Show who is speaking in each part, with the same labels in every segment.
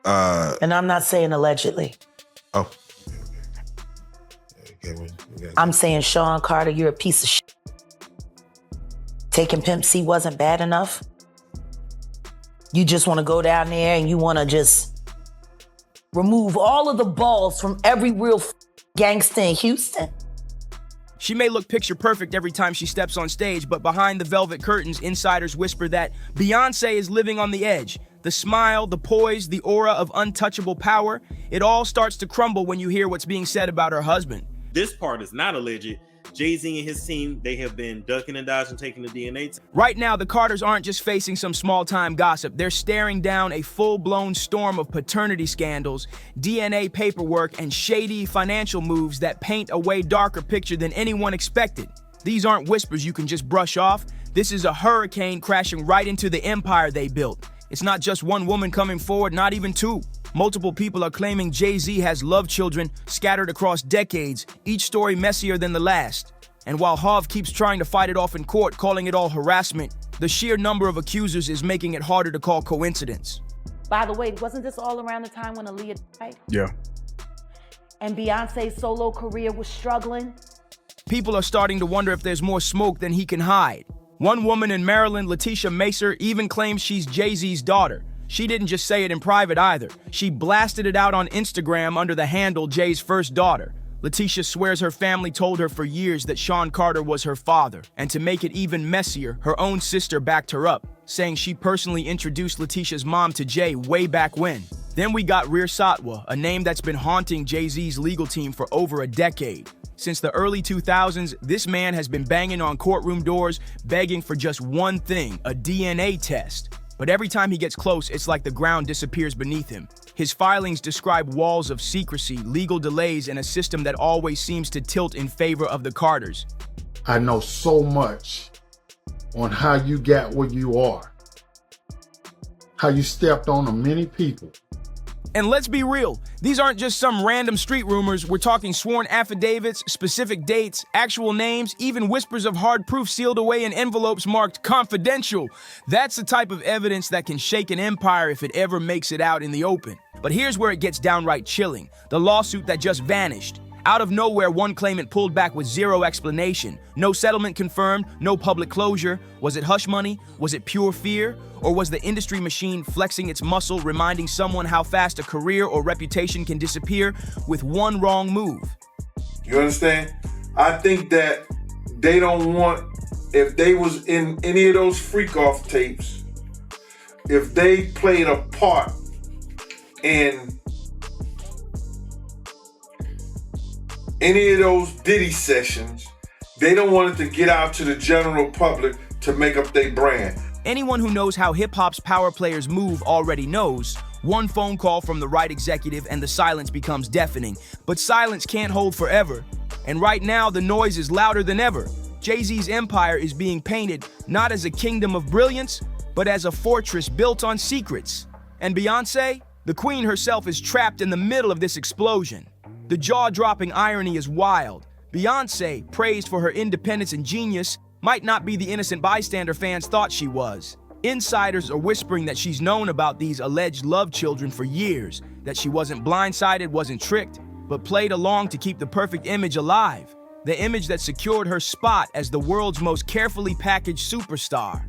Speaker 1: And I'm not saying allegedly.
Speaker 2: Oh.
Speaker 1: I'm saying, Sean Carter, you're a piece of shit. Taking Pimp C wasn't bad enough. You just want to go down there and you want to just remove all of the balls from every real gangster in Houston.
Speaker 3: She may look picture perfect every time she steps on stage, but behind the velvet curtains, insiders whisper that Beyonce is living on the edge. The smile, the poise, the aura of untouchable power, it all starts to crumble when you hear what's being said about her husband.
Speaker 4: This part is not alleged. Jay-Z and his team, they have been ducking and dodging, taking the DNA test.
Speaker 3: Right now, the Carters aren't just facing some small-time gossip. They're staring down a full-blown storm of paternity scandals, DNA paperwork, and shady financial moves that paint a way darker picture than anyone expected. These aren't whispers you can just brush off. This is a hurricane crashing right into the empire they built. It's not just one woman coming forward, not even two. Multiple people are claiming Jay-Z has love children scattered across decades, each story messier than the last. And while Hov keeps trying to fight it off in court, calling it all harassment, the sheer number of accusers is making it harder to call coincidence.
Speaker 1: By the way, wasn't this all around the time when Aaliyah died?
Speaker 2: Yeah.
Speaker 1: And Beyonce's solo career was struggling?
Speaker 3: People are starting to wonder if there's more smoke than he can hide. One woman in Maryland, Letitia Macer, even claims she's Jay-Z's daughter. She didn't just say it in private either. She blasted it out on Instagram under the handle Jay's first daughter. Letitia swears her family told her for years that Sean Carter was her father. And to make it even messier, her own sister backed her up, saying she personally introduced Letitia's mom to Jay way back when. Then we got Rear Satwa, a name that's been haunting Jay-Z's legal team for over a decade. Since the early 2000s, this man has been banging on courtroom doors, begging for just one thing, a DNA test. But every time he gets close, it's like the ground disappears beneath him. His filings describe walls of secrecy, legal delays, and a system that always seems to tilt in favor of the Carters.
Speaker 5: I know so much on how you got where you are, how you stepped on many people.
Speaker 3: And let's be real, these aren't just some random street rumors. We're talking sworn affidavits, specific dates, actual names, even whispers of hard proof sealed away in envelopes marked confidential. That's the type of evidence that can shake an empire if it ever makes it out in the open. But here's where it gets downright chilling. The lawsuit that just vanished. Out of nowhere, one claimant pulled back with zero explanation. No settlement confirmed, no public closure. Was it hush money? Was it pure fear? Or was the industry machine flexing its muscle, reminding someone how fast a career or reputation can disappear with one wrong move?
Speaker 6: You understand? I think that they don't want, if they was in any of those freak-off tapes, if they played a part in any of those Diddy sessions, they don't want it to get out to the general public to make up their brand.
Speaker 3: Anyone who knows how hip-hop's power players move already knows. One phone call from the right executive and the silence becomes deafening. But silence can't hold forever. And right now, the noise is louder than ever. Jay-Z's empire is being painted not as a kingdom of brilliance, but as a fortress built on secrets. And Beyonce, the queen herself, is trapped in the middle of this explosion. The jaw-dropping irony is wild. Beyonce, praised for her independence and genius, might not be the innocent bystander fans thought she was. Insiders are whispering that she's known about these alleged love children for years, that she wasn't blindsided, wasn't tricked, but played along to keep the perfect image alive. The image that secured her spot as the world's most carefully packaged superstar.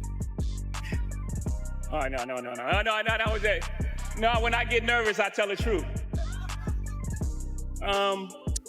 Speaker 7: Oh, no, that was it. No, when I get nervous, I tell the truth.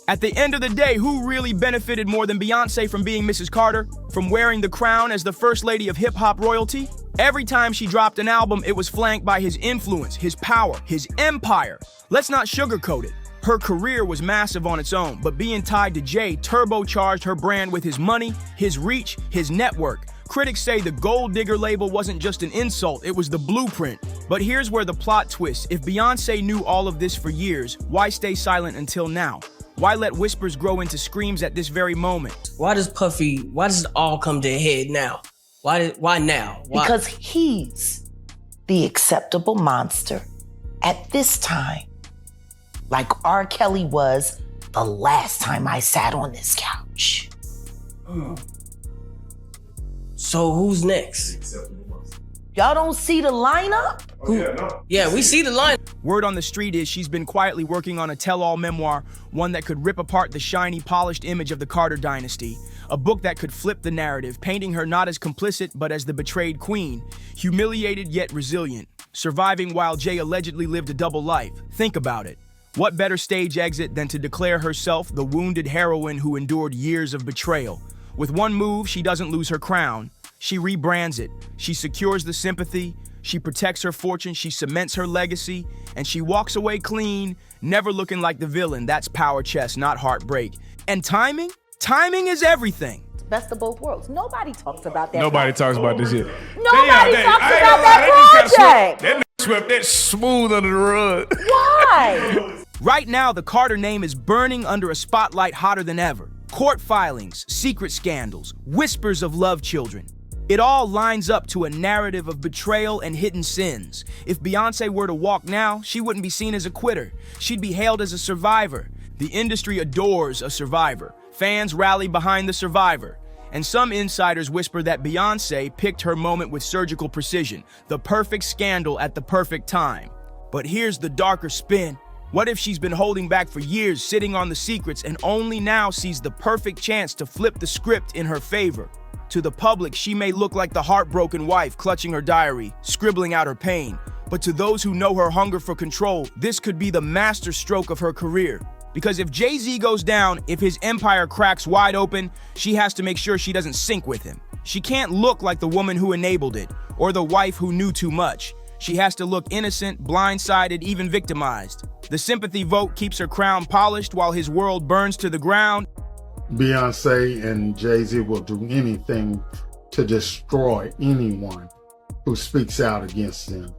Speaker 3: At the end of the day, who really benefited more than Beyonce from being Mrs. Carter? From wearing the crown as the first lady of hip-hop royalty? Every time she dropped an album, it was flanked by his influence, his power, his empire. Let's not sugarcoat it. Her career was massive on its own, but being tied to Jay turbocharged her brand with his money, his reach, his network. Critics say the Gold Digger label wasn't just an insult, it was the blueprint. But here's where the plot twists. If Beyonce knew all of this for years, why stay silent until now? Why let whispers grow into screams at this very moment?
Speaker 8: Why does it all come to a head now? Why now? Why?
Speaker 1: Because he's the acceptable monster at this time. Like R. Kelly was the last time I sat on this couch.
Speaker 8: So who's next?
Speaker 1: Y'all don't see the lineup?
Speaker 8: Yeah, we see the line.
Speaker 3: Word on the street is she's been quietly working on a tell-all memoir, one that could rip apart the shiny, polished image of the Carter dynasty. A book that could flip the narrative, painting her not as complicit, but as the betrayed queen, humiliated yet resilient, surviving while Jay allegedly lived a double life. Think about it. What better stage exit than to declare herself the wounded heroine who endured years of betrayal? With one move, she doesn't lose her crown. She rebrands it. She secures the sympathy. She protects her fortune. She cements her legacy. And she walks away clean, never looking like the villain. That's power chess, not heartbreak. And timing? Timing is everything.
Speaker 2: Best of both worlds. Nobody talks about that.
Speaker 9: Nobody talks about this yet.
Speaker 2: Nobody talks about that project.
Speaker 9: That swept that smooth under the rug.
Speaker 2: Why?
Speaker 3: Right now, the Carter name is burning under a spotlight hotter than ever. Court filings, secret scandals, whispers of love children. It all lines up to a narrative of betrayal and hidden sins. If Beyonce were to walk now, she wouldn't be seen as a quitter. She'd be hailed as a survivor. The industry adores a survivor. Fans rally behind the survivor. And some insiders whisper that Beyonce picked her moment with surgical precision, the perfect scandal at the perfect time. But here's the darker spin. What if she's been holding back for years, sitting on the secrets, and only now sees the perfect chance to flip the script in her favor? To the public, she may look like the heartbroken wife clutching her diary, scribbling out her pain. But to those who know her hunger for control, this could be the master stroke of her career. Because if Jay-Z goes down, if his empire cracks wide open, she has to make sure she doesn't sink with him. She can't look like the woman who enabled it, or the wife who knew too much. She has to look innocent, blindsided, even victimized. The sympathy vote keeps her crown polished while his world burns to the ground.
Speaker 5: Beyonce and Jay-Z will do anything to destroy anyone who speaks out against them.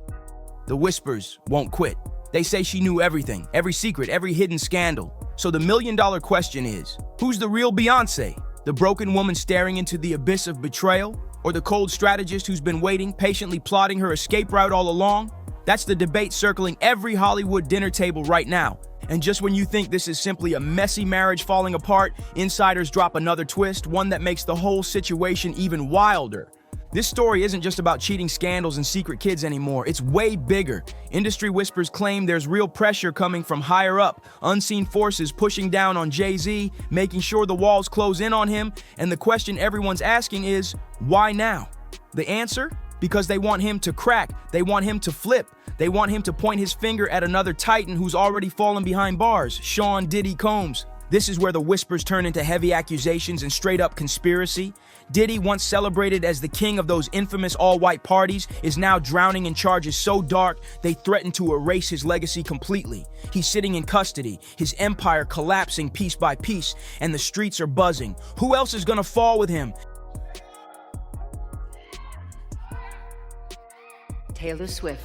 Speaker 3: The whispers won't quit. They say she knew everything, every secret, every hidden scandal. So the million-dollar question is, who's the real Beyonce? The broken woman staring into the abyss of betrayal? Or the cold strategist who's been waiting, patiently plotting her escape route all along? That's the debate circling every Hollywood dinner table right now. And just when you think this is simply a messy marriage falling apart, insiders drop another twist, one that makes the whole situation even wilder. This story isn't just about cheating scandals and secret kids anymore. It's way bigger. Industry whispers claim there's real pressure coming from higher up, unseen forces pushing down on Jay-Z, making sure the walls close in on him. And the question everyone's asking is, why now? The answer? Because they want him to crack. They want him to flip. They want him to point his finger at another titan who's already fallen behind bars, Sean Diddy Combs. This is where the whispers turn into heavy accusations and straight-up conspiracy. Diddy, once celebrated as the king of those infamous all-white parties, is now drowning in charges so dark they threaten to erase his legacy completely. He's sitting in custody, his empire collapsing piece by piece, and the streets are buzzing. Who else is gonna fall with him?
Speaker 2: Taylor Swift.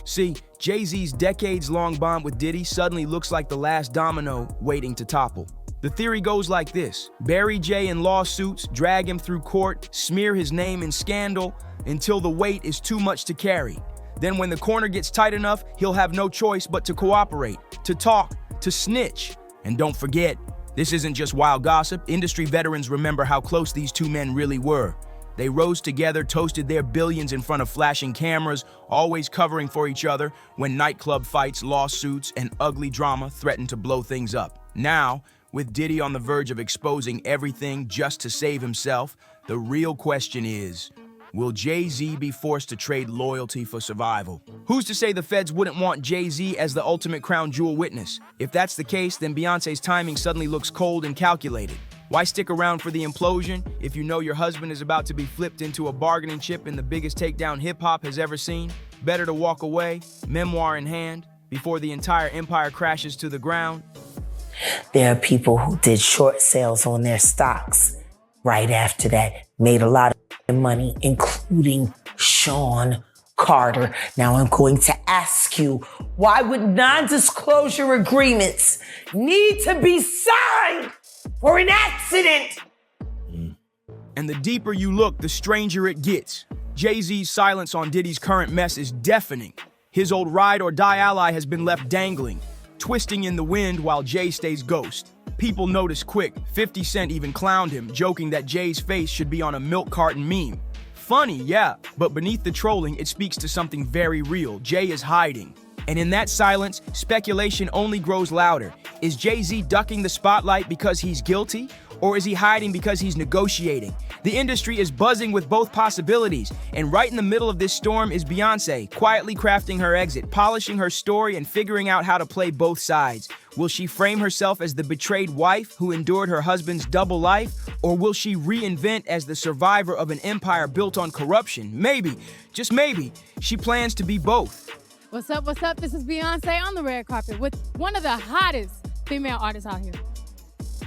Speaker 3: See, Jay-Z's decades-long bond with Diddy suddenly looks like the last domino waiting to topple. The theory goes like this: bury Jay in lawsuits, drag him through court, smear his name in scandal until the weight is too much to carry. Then when the corner gets tight enough, he'll have no choice but to cooperate, to talk, to snitch. And don't forget, this isn't just wild gossip. Industry veterans remember how close these two men really were. They rose together, toasted their billions in front of flashing cameras, always covering for each other when nightclub fights, lawsuits, and ugly drama threatened to blow things up. Now, with Diddy on the verge of exposing everything just to save himself, the real question is, will Jay-Z be forced to trade loyalty for survival? Who's to say the feds wouldn't want Jay-Z as the ultimate crown jewel witness? If that's the case, then Beyonce's timing suddenly looks cold and calculated. Why stick around for the implosion if you know your husband is about to be flipped into a bargaining chip in the biggest takedown hip-hop has ever seen? Better to walk away, memoir in hand, before the entire empire crashes to the ground.
Speaker 1: There are people who did short sales on their stocks right after that, made a lot of money, including Sean Carter. Now I'm going to ask you, why would non-disclosure agreements need to be signed for an accident?
Speaker 3: And the deeper you look, the stranger it gets. Jay-Z's silence on Diddy's current mess is deafening. His old ride-or-die ally has been left dangling, twisting in the wind while Jay stays ghost. People noticed quick. 50 Cent even clowned him, joking that Jay's face should be on a milk carton meme. Funny, yeah, but beneath the trolling, it speaks to something very real. Jay is hiding. And in that silence, speculation only grows louder. Is Jay-Z ducking the spotlight because he's guilty? Or is he hiding because he's negotiating? The industry is buzzing with both possibilities, and right in the middle of this storm is Beyonce, quietly crafting her exit, polishing her story, and figuring out how to play both sides. Will she frame herself as the betrayed wife who endured her husband's double life, or will she reinvent as the survivor of an empire built on corruption? Maybe, just maybe, she plans to be both.
Speaker 10: What's up, what's up? This is Beyonce on the red carpet with one of the hottest female artists out here,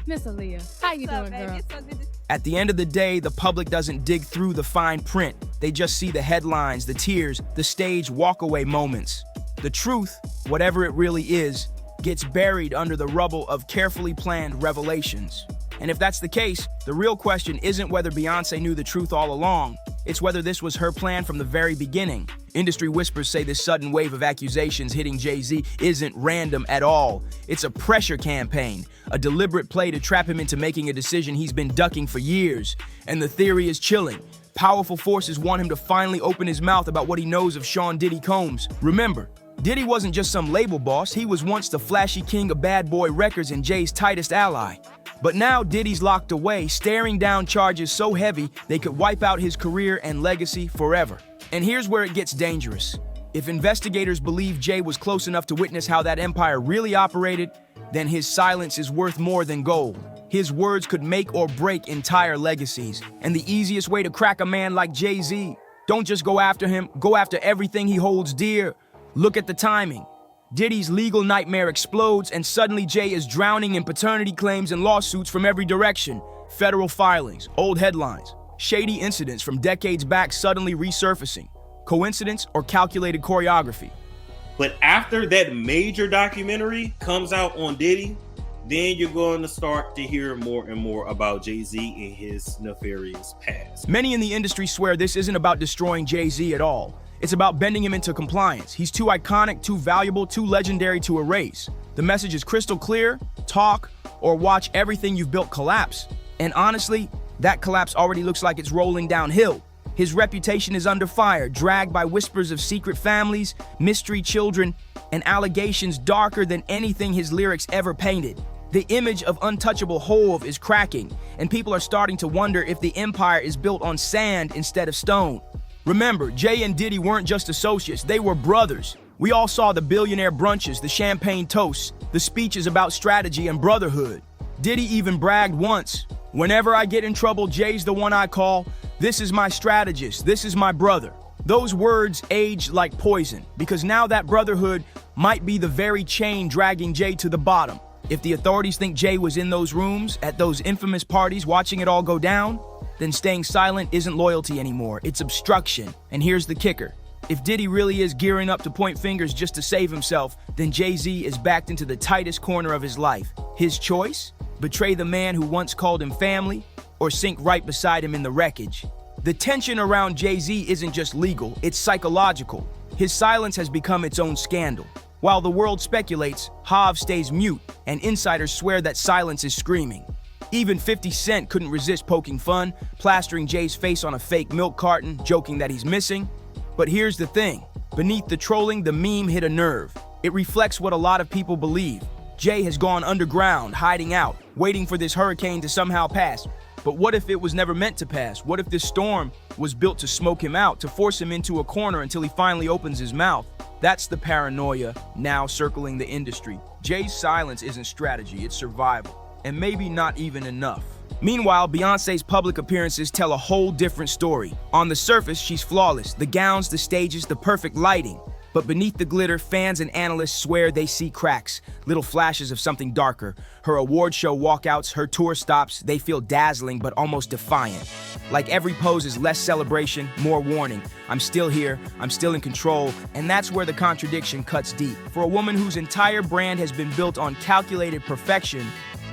Speaker 10: Miss Aaliyah. How you doing, girl?
Speaker 2: It's so good to
Speaker 3: At the end of the day, the public doesn't dig through the fine print. They just see the headlines, the tears, the stage walkaway moments. The truth, whatever it really is, gets buried under the rubble of carefully planned revelations. And if that's the case, the real question isn't whether Beyonce knew the truth all along. It's whether this was her plan from the very beginning. Industry whispers say this sudden wave of accusations hitting Jay-Z isn't random at all. It's a pressure campaign, a deliberate play to trap him into making a decision he's been ducking for years. And the theory is chilling. Powerful forces want him to finally open his mouth about what he knows of Sean Diddy Combs. Remember, Diddy wasn't just some label boss, he was once the flashy king of bad boy records and Jay's tightest ally. But now Diddy's locked away, staring down charges so heavy they could wipe out his career and legacy forever. And here's where it gets dangerous. If investigators believe Jay was close enough to witness how that empire really operated, then his silence is worth more than gold. His words could make or break entire legacies. And the easiest way to crack a man like Jay-Z, don't just go after him, go after everything he holds dear. Look at the timing. Diddy's legal nightmare explodes, and suddenly Jay is drowning in paternity claims and lawsuits from every direction. Federal filings, old headlines, shady incidents from decades back suddenly resurfacing. Coincidence or calculated choreography?
Speaker 4: But after that major documentary comes out on Diddy, then you're going to start to hear more and more about Jay-Z and his nefarious past.
Speaker 3: Many in the industry swear this isn't about destroying Jay-Z at all. It's about bending him into compliance. He's too iconic, too valuable, too legendary to erase. The message is crystal clear: talk or watch everything you've built collapse. And honestly, that collapse already looks like it's rolling downhill. His reputation is under fire, dragged by whispers of secret families, mystery children, and allegations darker than anything his lyrics ever painted. The image of untouchable Hov is cracking, and people are starting to wonder if the empire is built on sand instead of stone. Remember, Jay and Diddy weren't just associates, they were brothers. We all saw the billionaire brunches, the champagne toasts, the speeches about strategy and brotherhood. Diddy even bragged once, "Whenever I get in trouble, Jay's the one I call. This is my strategist, this is my brother." Those words aged like poison, because now that brotherhood might be the very chain dragging Jay to the bottom. If the authorities think Jay was in those rooms, at those infamous parties, watching it all go down, then staying silent isn't loyalty anymore, it's obstruction. And here's the kicker. If Diddy really is gearing up to point fingers just to save himself, then Jay-Z is backed into the tightest corner of his life. His choice? Betray the man who once called him family, or sink right beside him in the wreckage? The tension around Jay-Z isn't just legal, it's psychological. His silence has become its own scandal. While the world speculates, Hov stays mute, and insiders swear that silence is screaming. Even 50 Cent couldn't resist poking fun, plastering Jay's face on a fake milk carton, joking that he's missing. But here's the thing. Beneath the trolling, the meme hit a nerve. It reflects what a lot of people believe. Jay has gone underground, hiding out, waiting for this hurricane to somehow pass. But what if it was never meant to pass? What if this storm was built to smoke him out, to force him into a corner until he finally opens his mouth? That's the paranoia now circling the industry. Jay's silence isn't strategy, it's survival. And maybe not even enough. Meanwhile, Beyonce's public appearances tell a whole different story. On the surface, she's flawless. The gowns, the stages, the perfect lighting. But beneath the glitter, fans and analysts swear they see cracks, little flashes of something darker. Her award show walkouts, her tour stops, they feel dazzling but almost defiant. Like every pose is less celebration, more warning. I'm still here, I'm still in control, and that's where the contradiction cuts deep. For a woman whose entire brand has been built on calculated perfection,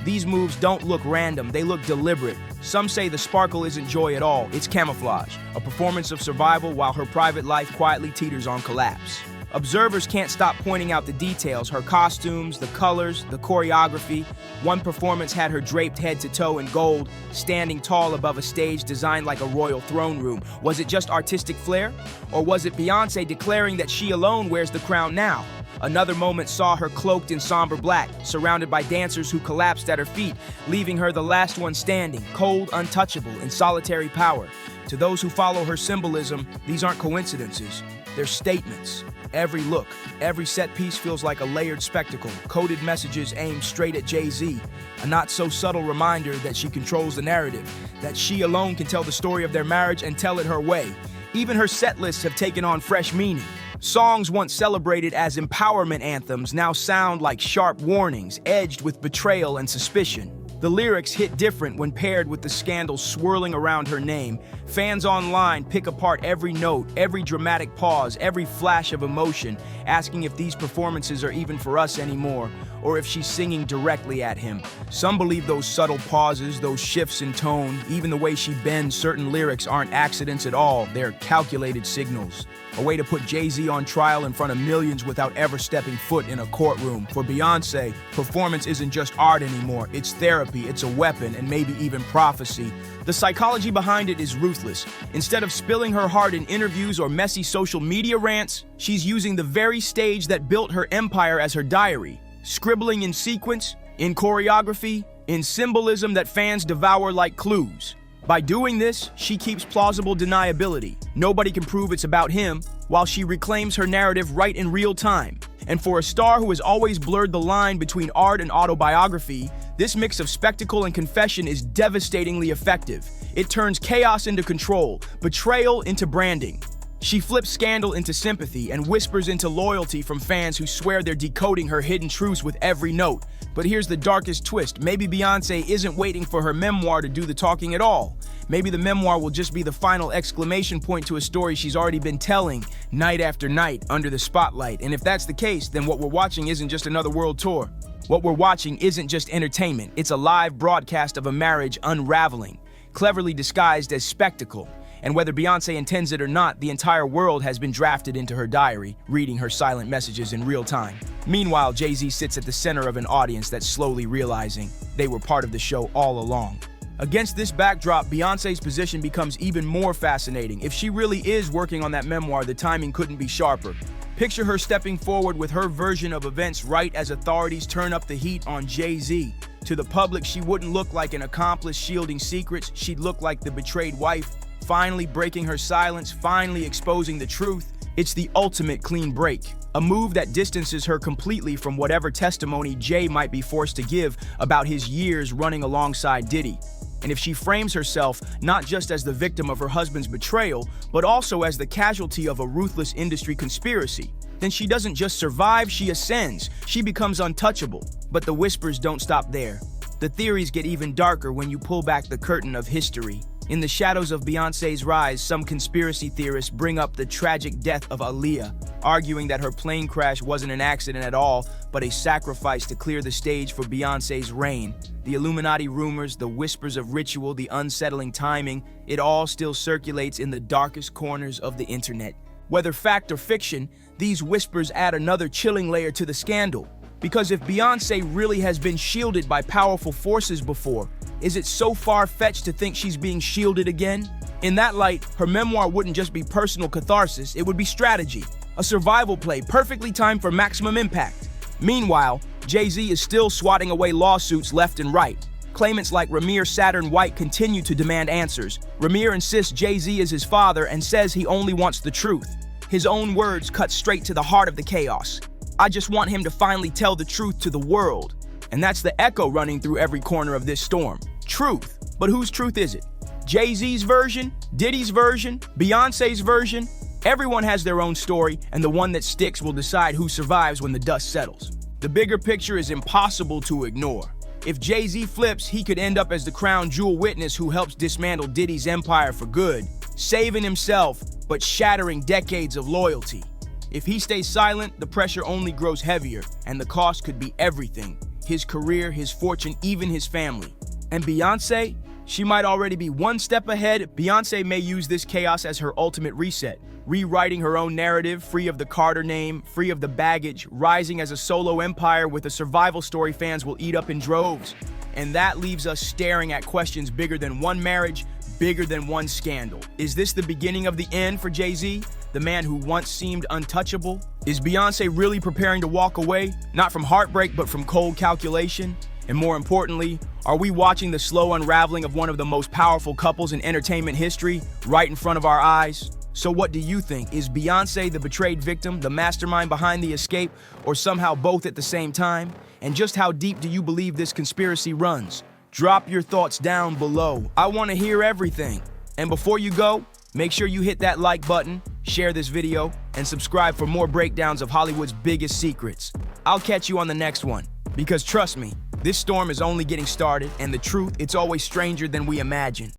Speaker 3: these moves don't look random, they look deliberate. Some say the sparkle isn't joy at all, it's camouflage, a performance of survival while her private life quietly teeters on collapse. Observers can't stop pointing out the details, her costumes, the colors, the choreography. One performance had her draped head to toe in gold, standing tall above a stage designed like a royal throne room. Was it just artistic flair? Or was it Beyonce declaring that she alone wears the crown now? Another moment saw her cloaked in somber black, surrounded by dancers who collapsed at her feet, leaving her the last one standing, cold, untouchable, in solitary power. To those who follow her symbolism, these aren't coincidences. They're statements. Every look, every set piece feels like a layered spectacle, coded messages aimed straight at Jay-Z. A not-so-subtle reminder that she controls the narrative, that she alone can tell the story of their marriage and tell it her way. Even her set lists have taken on fresh meaning. Songs once celebrated as empowerment anthems now sound like sharp warnings, edged with betrayal and suspicion. The lyrics hit different when paired with the scandal swirling around her name. Fans online pick apart every note, every dramatic pause, every flash of emotion, asking if these performances are even for us anymore, or if she's singing directly at him. Some believe those subtle pauses, those shifts in tone, even the way she bends certain lyrics aren't accidents at all, they're calculated signals. A way to put Jay-Z on trial in front of millions without ever stepping foot in a courtroom. For Beyonce, performance isn't just art anymore, it's therapy, it's a weapon, and maybe even prophecy. The psychology behind it is ruthless. Instead of spilling her heart in interviews or messy social media rants, she's using the very stage that built her empire as her diary, scribbling in sequence, in choreography, in symbolism that fans devour like clues. By doing this, she keeps plausible deniability. Nobody can prove it's about him, while she reclaims her narrative right in real time. And for a star who has always blurred the line between art and autobiography, this mix of spectacle and confession is devastatingly effective. It turns chaos into control, betrayal into branding. She flips scandal into sympathy and whispers into loyalty from fans who swear they're decoding her hidden truths with every note. But here's the darkest twist. Maybe Beyonce isn't waiting for her memoir to do the talking at all. Maybe the memoir will just be the final exclamation point to a story she's already been telling night after night under the spotlight. And if that's the case, then what we're watching isn't just another world tour. What we're watching isn't just entertainment. It's a live broadcast of a marriage unraveling, cleverly disguised as spectacle. And whether Beyonce intends it or not, the entire world has been drafted into her diary, reading her silent messages in real time. Meanwhile, Jay-Z sits at the center of an audience that's slowly realizing they were part of the show all along. Against this backdrop, Beyonce's position becomes even more fascinating. If she really is working on that memoir, the timing couldn't be sharper. Picture her stepping forward with her version of events right as authorities turn up the heat on Jay-Z. To the public, she wouldn't look like an accomplice shielding secrets. She'd look like the betrayed wife, finally breaking her silence, finally exposing the truth. It's the ultimate clean break, a move that distances her completely from whatever testimony Jay might be forced to give about his years running alongside Diddy. And if she frames herself not just as the victim of her husband's betrayal, but also as the casualty of a ruthless industry conspiracy, then she doesn't just survive, she ascends. She becomes untouchable. But the whispers don't stop there. The theories get even darker when you pull back the curtain of history. In the shadows of Beyonce's rise, some conspiracy theorists bring up the tragic death of Aaliyah, arguing that her plane crash wasn't an accident at all, but a sacrifice to clear the stage for Beyonce's reign. The Illuminati rumors, the whispers of ritual, the unsettling timing, it all still circulates in the darkest corners of the internet. Whether fact or fiction, these whispers add another chilling layer to the scandal. Because if Beyonce really has been shielded by powerful forces before, is it so far-fetched to think she's being shielded again? In that light, her memoir wouldn't just be personal catharsis, it would be strategy, a survival play perfectly timed for maximum impact. Meanwhile, Jay-Z is still swatting away lawsuits left and right. Claimants like Ramir Saturn White continue to demand answers. Ramir insists Jay-Z is his father and says he only wants the truth. His own words cut straight to the heart of the chaos. I just want him to finally tell the truth to the world. And that's the echo running through every corner of this storm. Truth. But whose truth is it? Jay-Z's version? Diddy's version? Beyonce's version? Everyone has their own story, and the one that sticks will decide who survives when the dust settles. The bigger picture is impossible to ignore. If Jay-Z flips, he could end up as the crown jewel witness who helps dismantle Diddy's empire for good, saving himself, but shattering decades of loyalty. If he stays silent, the pressure only grows heavier, and the cost could be everything. His career, his fortune, even his family. And Beyonce? She might already be one step ahead. Beyonce may use this chaos as her ultimate reset. rewriting her own narrative, free of the Carter name, free of the baggage, rising as a solo empire with a survival story fans will eat up in droves. And that leaves us staring at questions bigger than one marriage, bigger than one scandal. Is this the beginning of the end for Jay-Z, the man who once seemed untouchable? Is Beyonce really preparing to walk away, not from heartbreak, but from cold calculation? And more importantly, are we watching the slow unraveling of one of the most powerful couples in entertainment history right in front of our eyes? So what do you think? Is Beyonce the betrayed victim, the mastermind behind the escape, or somehow both at the same time? And just how deep do you believe this conspiracy runs? Drop your thoughts down below. I want to hear everything. And before you go, make sure you hit that like button, share this video, and subscribe for more breakdowns of Hollywood's biggest secrets. I'll catch you on the next one, because trust me, this storm is only getting started, and the truth, it's always stranger than we imagine.